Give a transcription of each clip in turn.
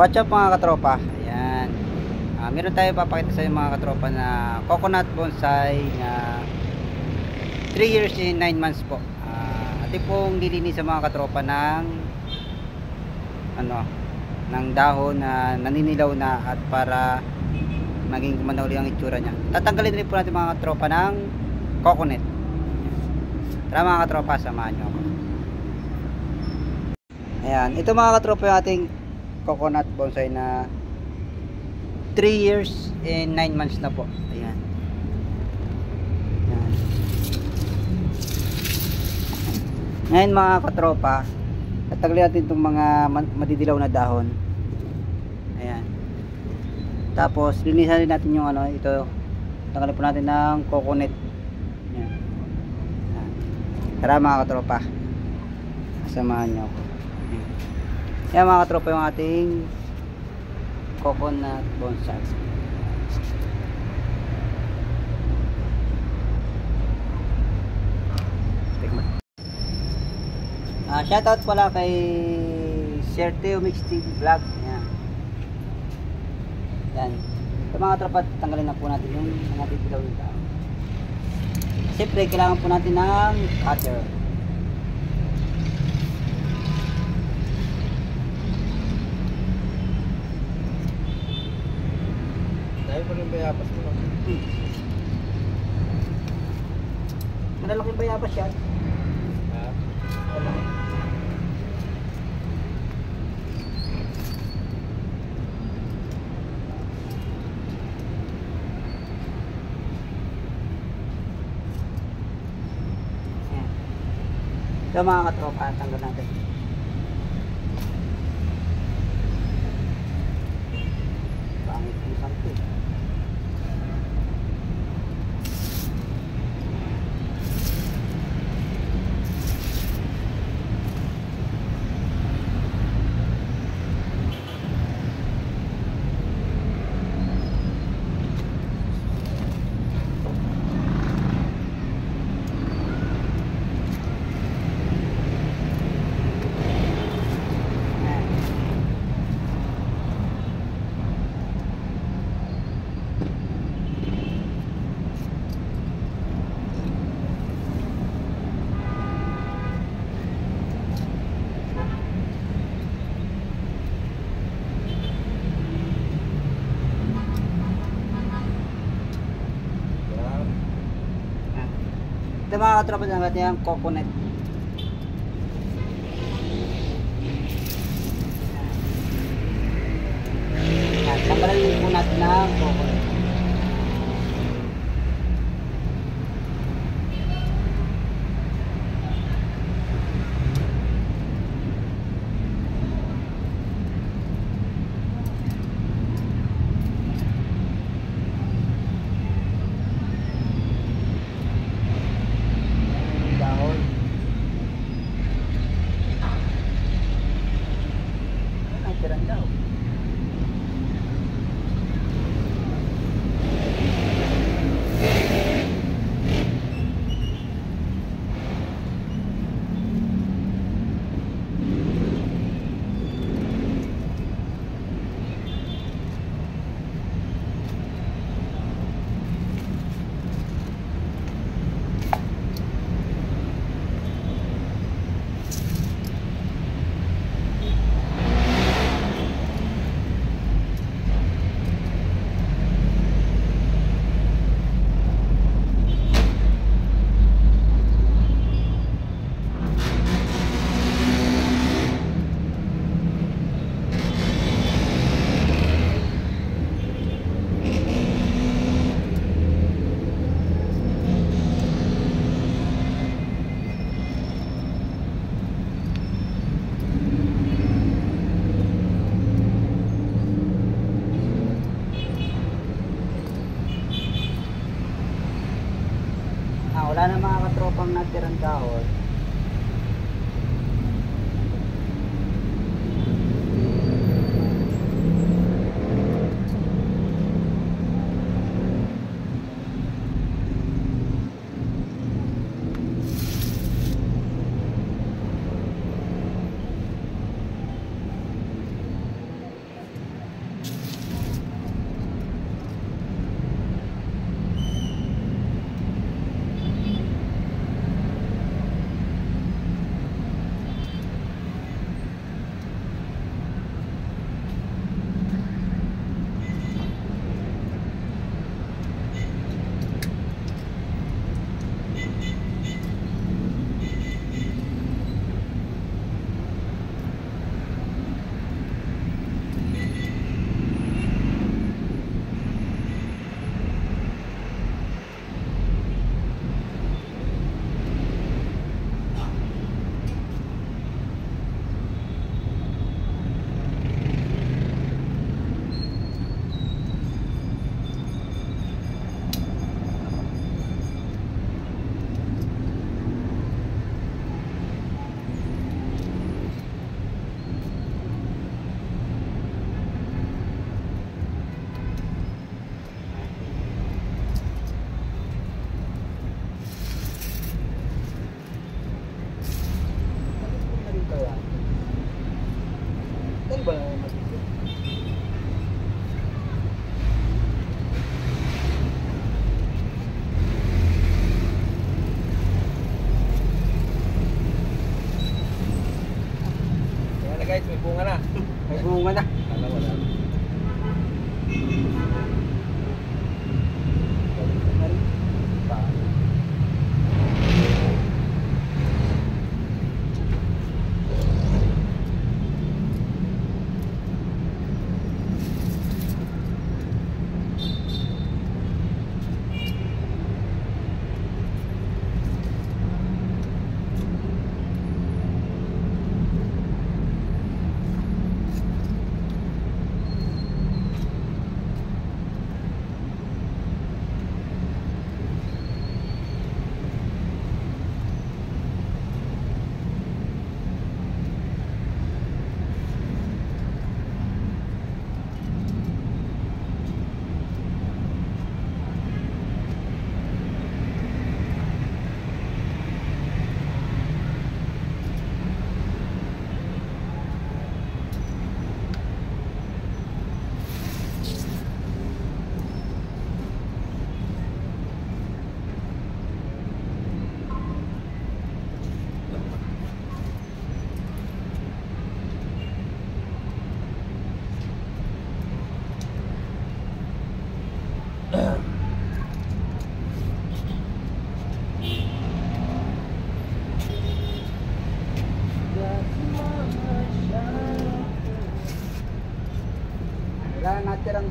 What's up mga katropa? Ayan. Meron tayo papakita sa inyo mga katropa na coconut bonsai na 3 years and 9 months po. Ito pong lilinis sa mga katropa ng ng dahon na naninilaw na at para maging gumanda uli ang itsura niya. Tatanggalin rin po natin mga katropa ng coconut. Tara mga katropa, samahan nyo ako. Ayan, ito mga katropa yung ating coconut bonsai na 3 years and 9 months na po. Ayan. Ayan. Ngayon mga katropa, tatanggalin natin itong mga madidilaw na dahon. Ayan. Tapos linisan din natin yung ito. Tanggalin po natin ng coconut. Ayan. Ayan. Tara mga katropa, samahan nyo ako. Yan mga katropa yung ating coconut bonsai. Shoutout pala kay Sir Teo Mix TV Vlog. Yan. Yan. Ito mga katropa, tanggalin na po natin yung mga didilaw nito. Siyempre kailangan po natin ng cutter. Dahil pa rin bayabas mo lang. Malalaking bayabas yan. Ha? Wala. Ayan. Ito mga katropa, tanggal natin. Pangit yung sample. Ito mga katropa ng ating coconut. Yan, tanggalin po natin ng coconut. Tiran daw. Wala na mga katropang natirang dahon.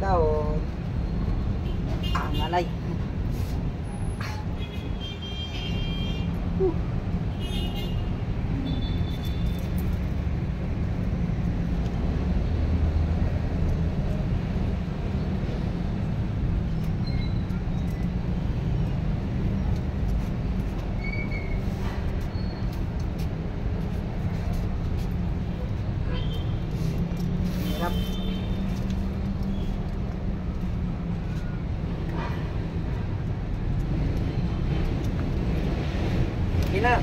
dahon. Ang alay. Hirap. Ina.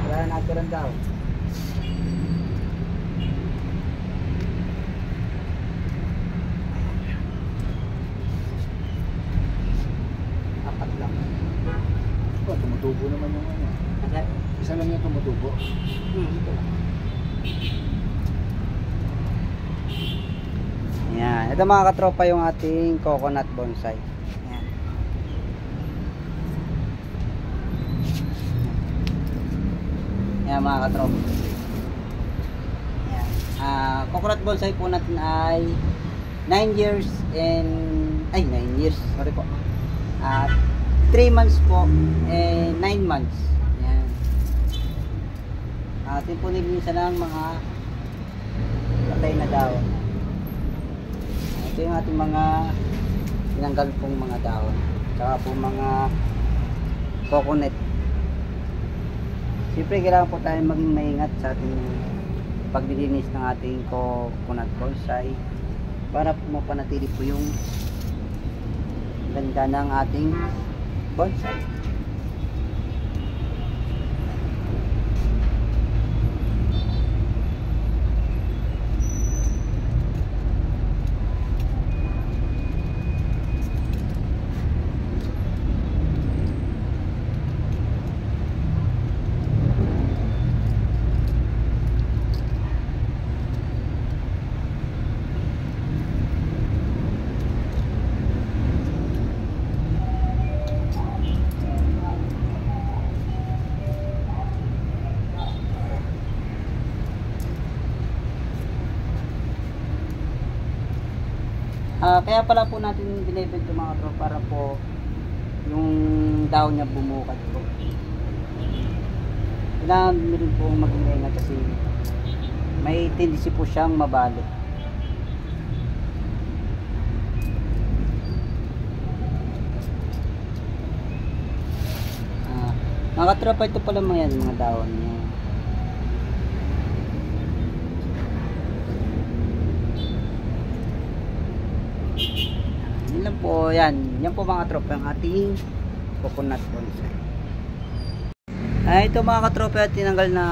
Wala na natirang daw. Apat lang. Oh, tumutubo naman yung ano. Kasi, Isa lang yung tumutubo. ito lang. Ayan. Ito mga katropa yung ating coconut bonsai. Ayan. Ayan mga katropa. Ayan. Coconut bonsai po natin ay 9 years and 9 years, sorry po. 3 months po and 9 months. Ayan. Atin po nilinisan ng mga patay na dahon. Ito yung ating mga tinanggal pong mga dahon. Tsaka po mga coconut. Siyempre kailangan po tayo maging maingat sa ating paglilinis ng ating coconut bonsai para po mapanatili po yung ganda ng ating bonsai. Kaya pala po natin binibenta mga bro para po yung dahon niya bumukat po. Kailangan rin po maging maingat kasi may tendency po siyang mabalot. Mga katropa, ito pala mga dahon niya. Yan lang po, yan po mga tropa yung ating coconut bonsai. Ito mga katropa, tinanggal na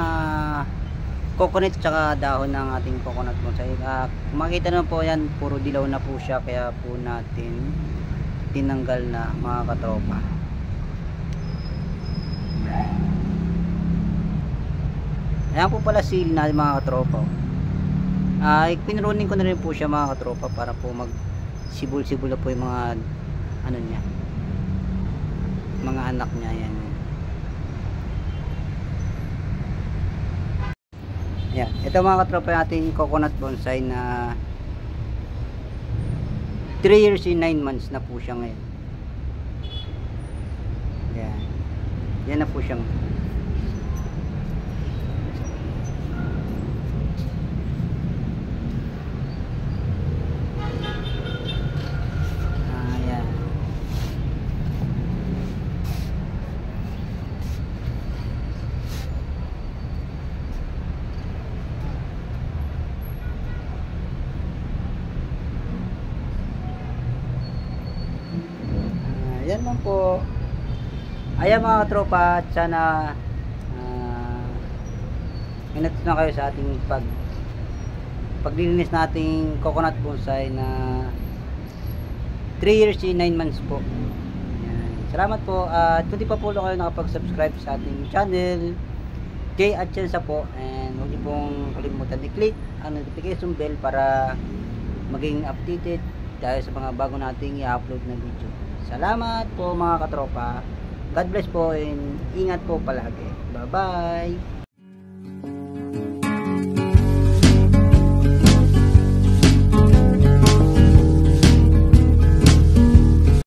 coconut tsaka dahon ng ating coconut bonsai. Makita naman po yan, puro dilaw na po siya, kaya po natin tinanggal na mga katropa. Ayan po pala seal na mga katropa. Pinrunin ko na rin po siya mga katropa para po mag sibol-sibol na po yung mga ano niya, mga anak niya. Yan. Yan. Ito mga katropa yung ating coconut bonsai na 3 years and 9 months na po siya ngayon. Yan. Yan na po siyang yan lang po. Ayan mga tropa, sana Ingat na kayo sa ating paglilinis nating coconut bonsai na 3 years and 9 months po. Ayan. Salamat po at kung di pa po kayo nakapag-subscribe sa ating channel Jay Atienza po, and huwag niyo pong kalimutan i-click ang notification bell para maging updated dahil sa mga bago nating i-upload na video. Salamat po mga katropa. God bless po and ingat po palagi. Bye bye.